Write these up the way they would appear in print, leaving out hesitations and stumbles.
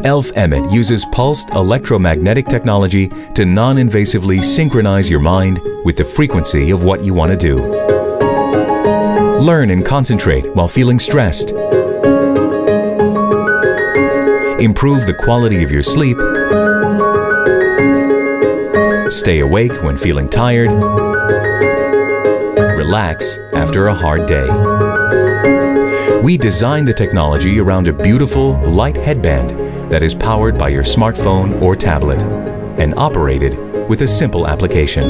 ELF Emmet uses pulsed electromagnetic technology to non-invasively synchronize your mind with the frequency of what you want to do. Learn and concentrate while feeling stressed. Improve the quality of your sleep. Stay awake when feeling tired. Relax after a hard day. We designed the technology around a beautiful, light headband that is powered by your smartphone or tablet and operated with a simple application.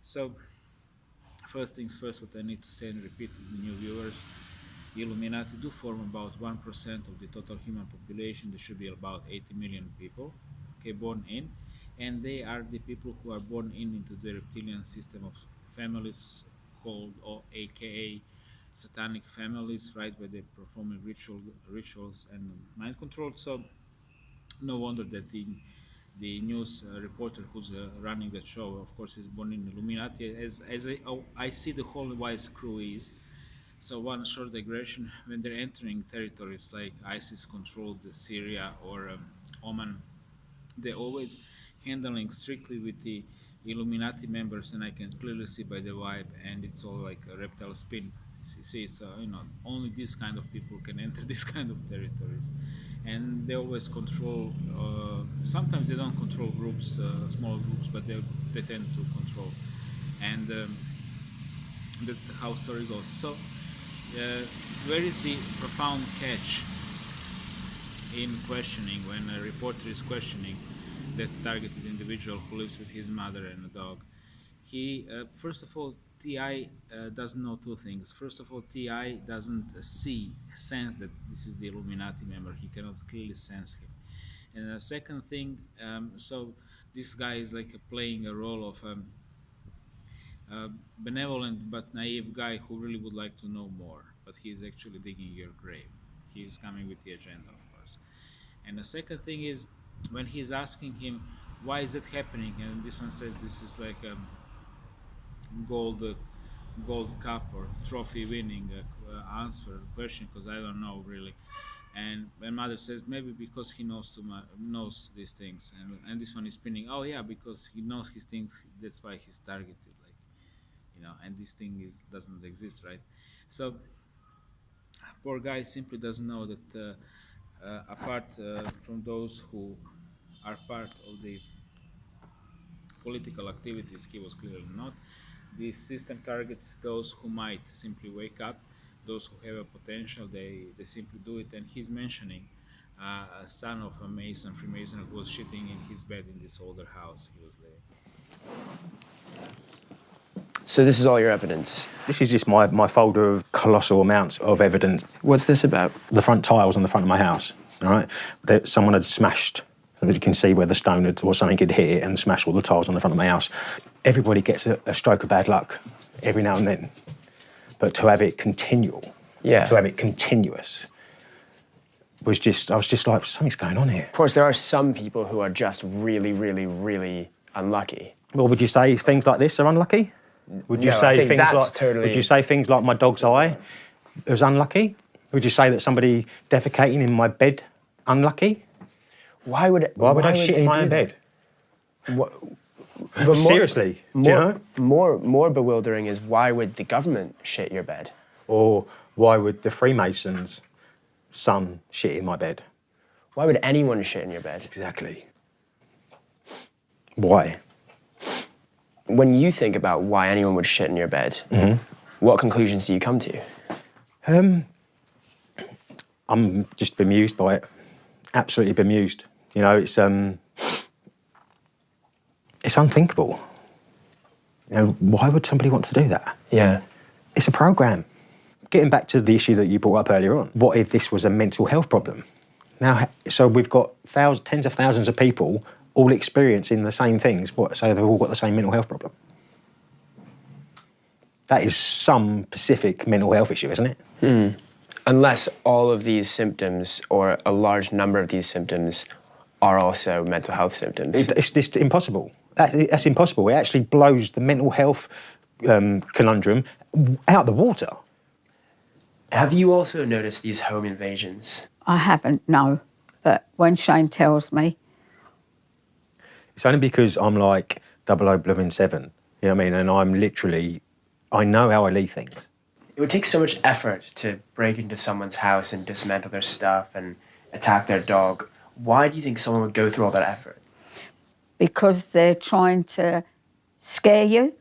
So, first things first, what I need to say and repeat to the new viewers, the Illuminati do form about 1% of the total human population. There should be about 80 million people, okay, born in, and they are the people who are born into the reptilian system of families called, or AKA, satanic families, right, where they perform rituals and mind control. So, no wonder that the news reporter who's running that show, of course, is born in Illuminati, as I see the whole VICE crew is. So one short digression, when they're entering territories like ISIS-controlled Syria or Oman, they're always handling strictly with the Illuminati members, and I can clearly see by the vibe, and it's all like a reptile spin. See, it's only this kind of people can enter this kind of territories, and they always control. Sometimes they don't control groups, small groups, but they tend to control, and that's how story goes. So. Where is the profound catch in questioning when a reporter is questioning that targeted individual who lives with his mother and a dog? He, first of all, TI doesn't know two things. First of all, TI doesn't sense that this is the Illuminati member. He cannot clearly sense him. And the second thing, so this guy is like playing a role of benevolent but naive guy who really would like to know more, but he is actually digging your grave. He is coming with the agenda, of course. And the second thing is, when he's asking him, why is it happening? And this one says this is like a gold cup or trophy winning answer question, because I don't know really. And my mother says maybe because he knows these things, and this one is spinning. Oh yeah, because he knows his things. That's why he's targeted. And this thing doesn't exist, right? So poor guy simply doesn't know that apart from those who are part of the political activities, he was clearly not. The system targets those who might simply wake up, those who have a potential, they simply do it. And he's mentioning a son of a Freemason who was shitting in his bed in this older house he was living. So this is all your evidence? This is just my folder of colossal amounts of evidence. What's this about? The front tiles on the front of my house, all right? Someone had smashed, you can see where the stone or something had hit it and smashed all the tiles on the front of my house. Everybody gets a stroke of bad luck every now and then. But to have it continual, to have it continuous, I was just like, something's going on here. Of course, there are some people who are just really, really, really unlucky. Well, would you say things like this are unlucky? Would you say Would you say things like my dog's eye was unlucky? Would you say that somebody defecating in my bed unlucky? Why would I shit in my own bed? Seriously, do you know? More bewildering is, why would the government shit your bed? Or why would the Freemasons' son shit in my bed? Why would anyone shit in your bed? Exactly. Why? When you think about why anyone would shit in your bed, what conclusions do you come to? I'm just bemused by it. Absolutely bemused. It's unthinkable. Why would somebody want to do that? Yeah. It's a program. Getting back to the issue that you brought up earlier on, what if this was a mental health problem? Now, so we've got tens of thousands of people all experiencing the same things, so they've all got the same mental health problem. That is some specific mental health issue, isn't it? Unless all of these symptoms, or a large number of these symptoms, are also mental health symptoms. It's just impossible. That's impossible. It actually blows the mental health conundrum out the water. Have you also noticed these home invasions? I haven't, no. But when Shane tells me... It's only because I'm like 007, you know what I mean? And I'm literally, I know how I leave things. It would take so much effort to break into someone's house and dismantle their stuff and attack their dog. Why do you think someone would go through all that effort? Because they're trying to scare you.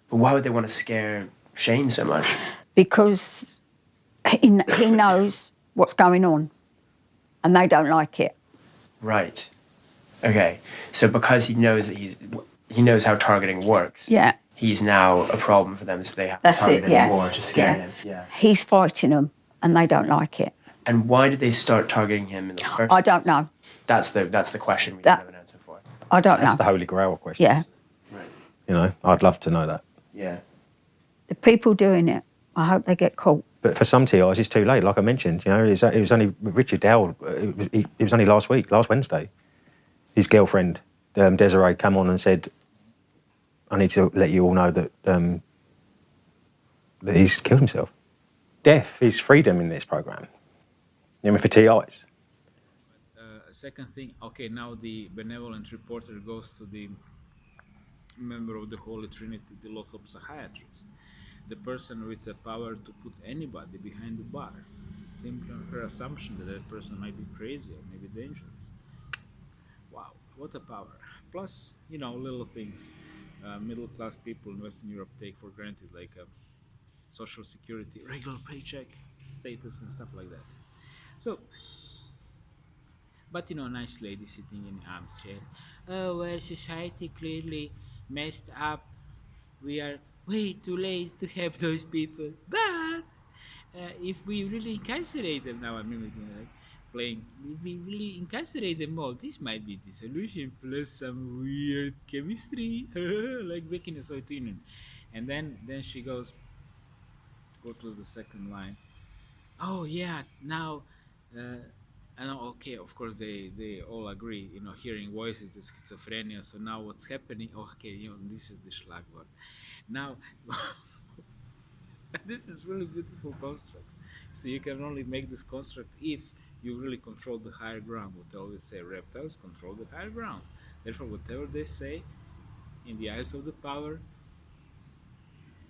But why would they want to scare Shane so much? Because he knows what's going on and they don't like it. Right. Okay. So because he knows that he knows how targeting works. Yeah. He's now a problem for them, so they have That's to target it, yeah. him more to scare Yeah. him. Yeah. He's fighting them and they don't like it. And why did they start targeting him in the first I don't place? know. That's the question we don't have an answer for. I don't know. That's the holy grail question. Yeah. Right. You know, I'd love to know that. Yeah. The people doing it, I hope they get caught. But for some TIs, it's too late. Like I mentioned, you know, it was only Richard Dowell. It was only last Wednesday. His girlfriend, Desiree, came on and said, "I need to let you all know that that he's killed himself. Death is freedom in this program. You know, for TIs." Second thing, okay, now the benevolent reporter goes to the member of the Holy Trinity, the local psychiatrist, the person with the power to put anybody behind the bars, simply on her assumption that that person might be crazy or maybe dangerous. Wow, what a power. Plus, you know, little things middle-class people in Western Europe take for granted, like social security, regular paycheck status and stuff like that. So, but you know, nice lady sitting in an armchair. Oh, well, society clearly messed up. We are way too late to help those people. But if we really incarcerate them, now I'm mimicking, like playing, if we really incarcerate them all, this might be the solution plus some weird chemistry, like baking a Soviet Union. And then she goes, what was the second line? Oh yeah, now. And okay, of course they all agree, you know, hearing voices, the schizophrenia. So now what's happening? Oh, okay, you know, this is the schlagwort. Now, this is really beautiful construct. So you can only make this construct if you really control the higher ground. What I always say, reptiles control the higher ground. Therefore, whatever they say, in the eyes of the power,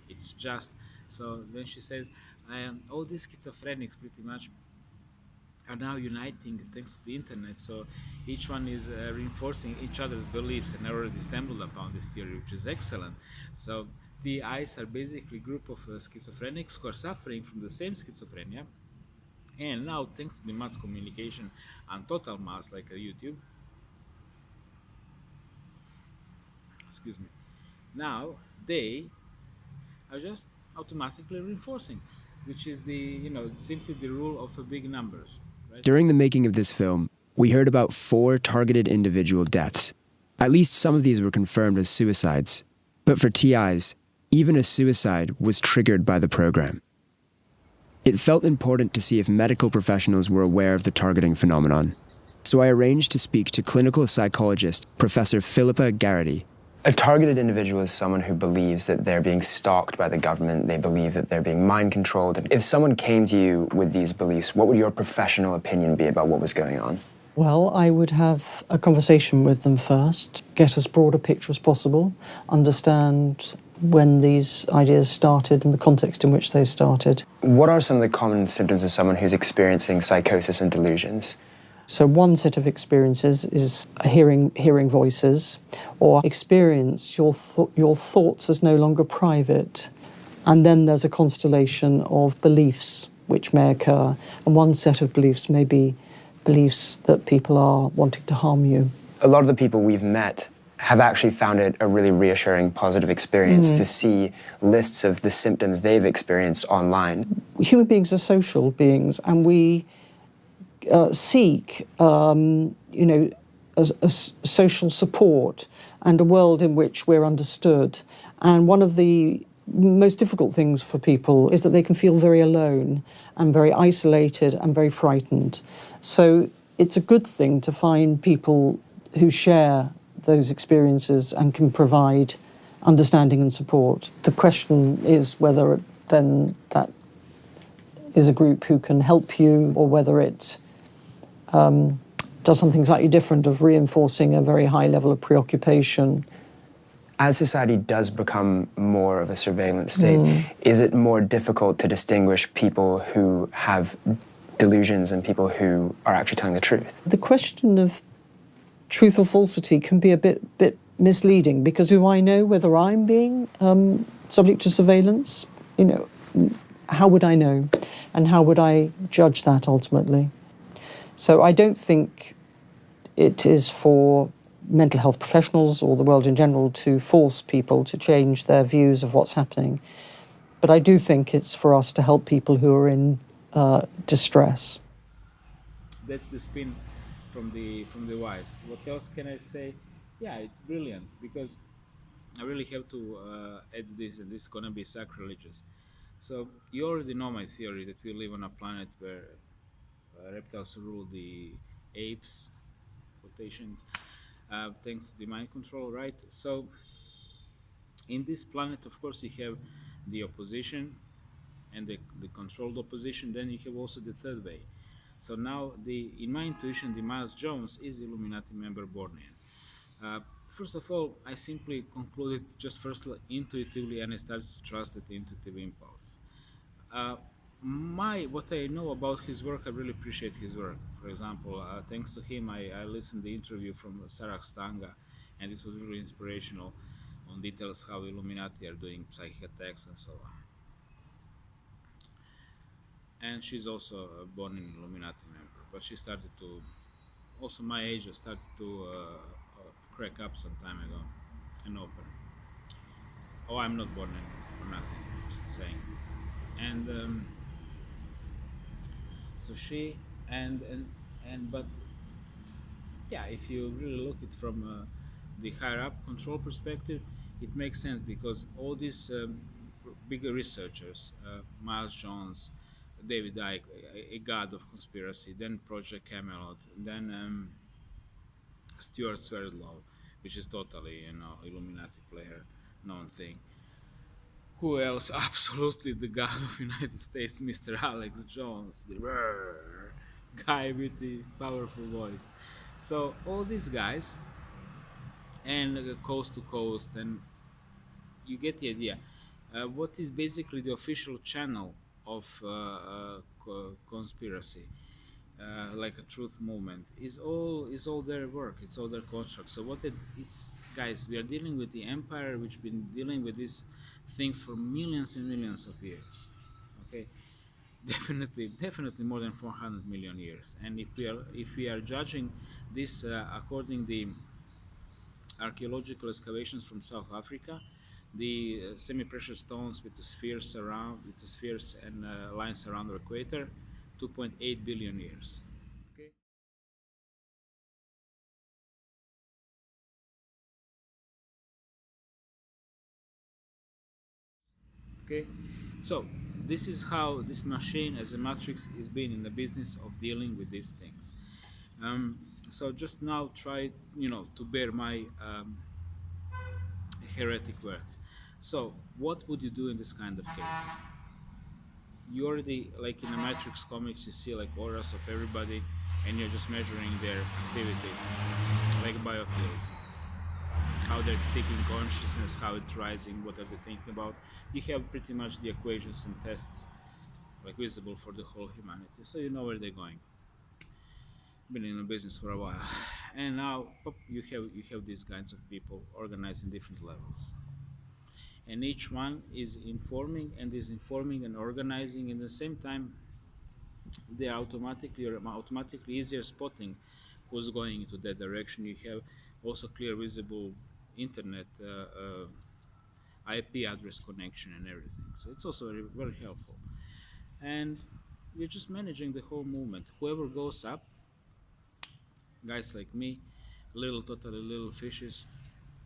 it's just. So then she says, all these schizophrenics pretty much are now uniting thanks to the internet, so each one is reinforcing each other's beliefs, and I already stumbled upon this theory, which is excellent. So TIs are basically a group of schizophrenics who are suffering from the same schizophrenia, and now thanks to the mass communication and total mass like YouTube, excuse me, now they are just automatically reinforcing, which is the, you know, simply the rule of big numbers. During the making of this film, we heard about 4 targeted individual deaths. At least some of these were confirmed as suicides. But for TIs, even a suicide was triggered by the program. It felt important to see if medical professionals were aware of the targeting phenomenon. So I arranged to speak to clinical psychologist Professor Philippa Garrity. A targeted individual is someone who believes that they're being stalked by the government. They believe that they're being mind-controlled. If someone came to you with these beliefs, what would your professional opinion be about what was going on? Well, I would have a conversation with them first, get as broad a picture as possible, understand when these ideas started and the context in which they started. What are some of the common symptoms of someone who's experiencing psychosis and delusions? So one set of experiences is hearing voices, or experience your thoughts as no longer private. And then there's a constellation of beliefs which may occur. And one set of beliefs may be beliefs that people are wanting to harm you. A lot of the people we've met have actually found it a really reassuring, positive experience to see lists of the symptoms they've experienced online. Human beings are social beings, and we seek, social support and a world in which we're understood. And one of the most difficult things for people is that they can feel very alone and very isolated and very frightened. So it's a good thing to find people who share those experiences and can provide understanding and support. The question is whether then that is a group who can help you, or whether it does something slightly different of reinforcing a very high level of preoccupation. As society does become more of a surveillance state, is it more difficult to distinguish people who have delusions and people who are actually telling the truth? The question of truth or falsity can be a bit misleading, because do I know whether I'm being subject to surveillance? You know, how would I know? And how would I judge that ultimately? So I don't think it is for mental health professionals or the world in general to force people to change their views of what's happening. But I do think it's for us to help people who are in distress. That's the spin from the Vice. What else can I say? Yeah, it's brilliant, because I really have to add this, and this is gonna be sacrilegious. So you already know my theory that we live on a planet where reptiles rule the apes, quotations, thanks to the mind control, right? So in this planet, of course, you have the opposition and the controlled opposition. Then you have also the third way. So now, in my intuition, the Miles Jones is Illuminati member Bornean. First of all, I simply concluded just first intuitively, and I started to trust that intuitive impulse. Uh, what I know about his work, I really appreciate his work. For example, thanks to him, I listened to the interview from Sarah Stanga, and this was really inspirational on details how Illuminati are doing psychic attacks and so on. And she's also a born in Illuminati member, but she started to, also my age, started to crack up some time ago and open. Oh, I'm not born in for nothing, just saying. And so she and but yeah, if you really look at from the higher up control perspective, it makes sense, because all these bigger researchers, Miles Jones, David Icke, a god of conspiracy, then Project Camelot, then Stuart Swerdlow, which is totally, Illuminati player, known thing. Who else? Absolutely the god of United States, Mr. Alex Jones, the rrr guy with the powerful voice. So all these guys, and coast to coast, and you get the idea. What is basically the official channel of conspiracy, like a truth movement, is all their work. It's all their construct. So it's, guys, we are dealing with the empire, which been dealing with these things for millions and millions of years. Okay, definitely more than 400 million years. And if we are judging this according the archaeological excavations from South Africa, the semi-precious stones with the spheres and lines around the equator, 2.8 billion years. Okay. Okay. So this is how this machine, as a matrix, is being in the business of dealing with these things. So just now try, to bear my heretic words. So what would you do in this kind of case? You already, like in the Matrix comics, you see like auras of everybody, and you're just measuring their activity, like biofields, how they're taking consciousness, how it's rising, what are they thinking about. You have pretty much the equations and tests like visible for the whole humanity, so you know where they're going. Been in the business for a while, and now you have these kinds of people organized in different levels, and each one is informing and organizing. In the same time, they are automatically easier spotting who's going into that direction. You have also clear visible internet IP address connection and everything, so it's also very, very helpful. And you're just managing the whole movement. Whoever goes up, guys like me, totally little fishes,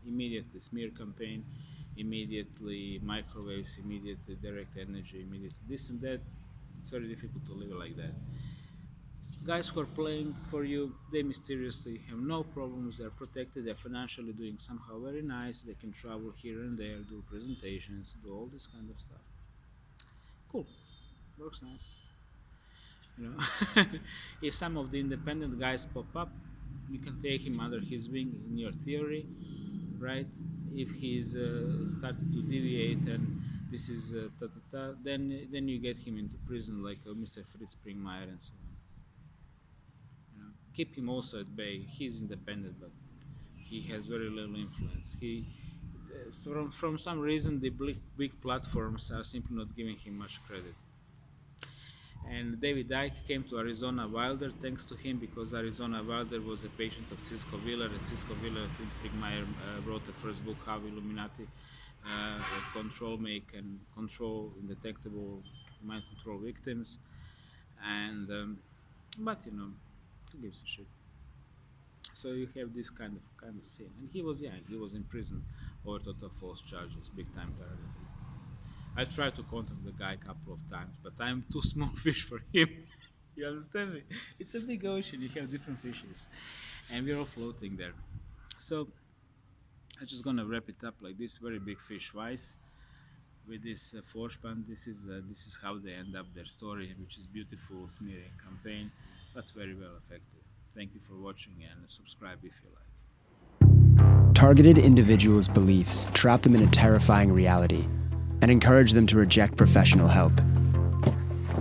immediately smear campaign, immediately microwaves, immediately direct energy, immediately this and that. It's very difficult to live like that. Guys who are playing for you, they mysteriously have no problems, they're protected, they're financially doing somehow very nice, they can travel here and there, do presentations, do all this kind of stuff. Cool, works nice. You know, if some of the independent guys pop up, you can take him under his wing in your theory, right? If he's started to deviate and this is then you get him into prison like Mr. Fritz Springmeier and so on. Keep him also at bay. He's independent, but he has very little influence. He, from some reason, the big platforms are simply not giving him much credit. And David Icke came to Arizona Wilder thanks to him, because Arizona Wilder was a patient of Cisco Wheeler, and Cisco Wheeler, Fritz Springmeier wrote the first book, How Illuminati control indetectable mind control victims. And but you know, who gives a shit? So you have this kind of scene, and he was in prison over total false charges, big time terror. I tried to contact the guy a couple of times, but I'm too small fish for him. You understand me? It's a big ocean, you have different fishes, and we're all floating there. So I'm just gonna wrap it up like this: very big fish Vice with this Vorspann. This is how they end up their story, which is beautiful smearing campaign, but very well effective. Thank you for watching, and subscribe if you like. Targeted individuals' beliefs trap them in a terrifying reality and encourage them to reject professional help.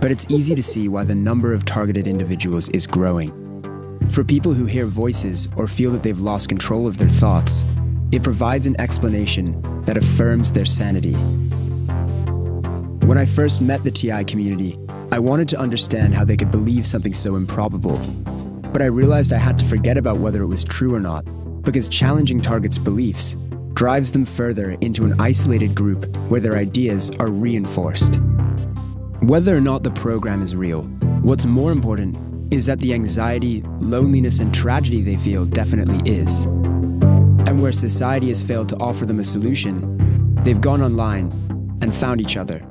But it's easy to see why the number of targeted individuals is growing. For people who hear voices or feel that they've lost control of their thoughts, it provides an explanation that affirms their sanity. When I first met the TI community, I wanted to understand how they could believe something so improbable. But I realized I had to forget about whether it was true or not, because challenging targets' beliefs drives them further into an isolated group where their ideas are reinforced. Whether or not the program is real, what's more important is that the anxiety, loneliness, and tragedy they feel definitely is. And where society has failed to offer them a solution, they've gone online and found each other.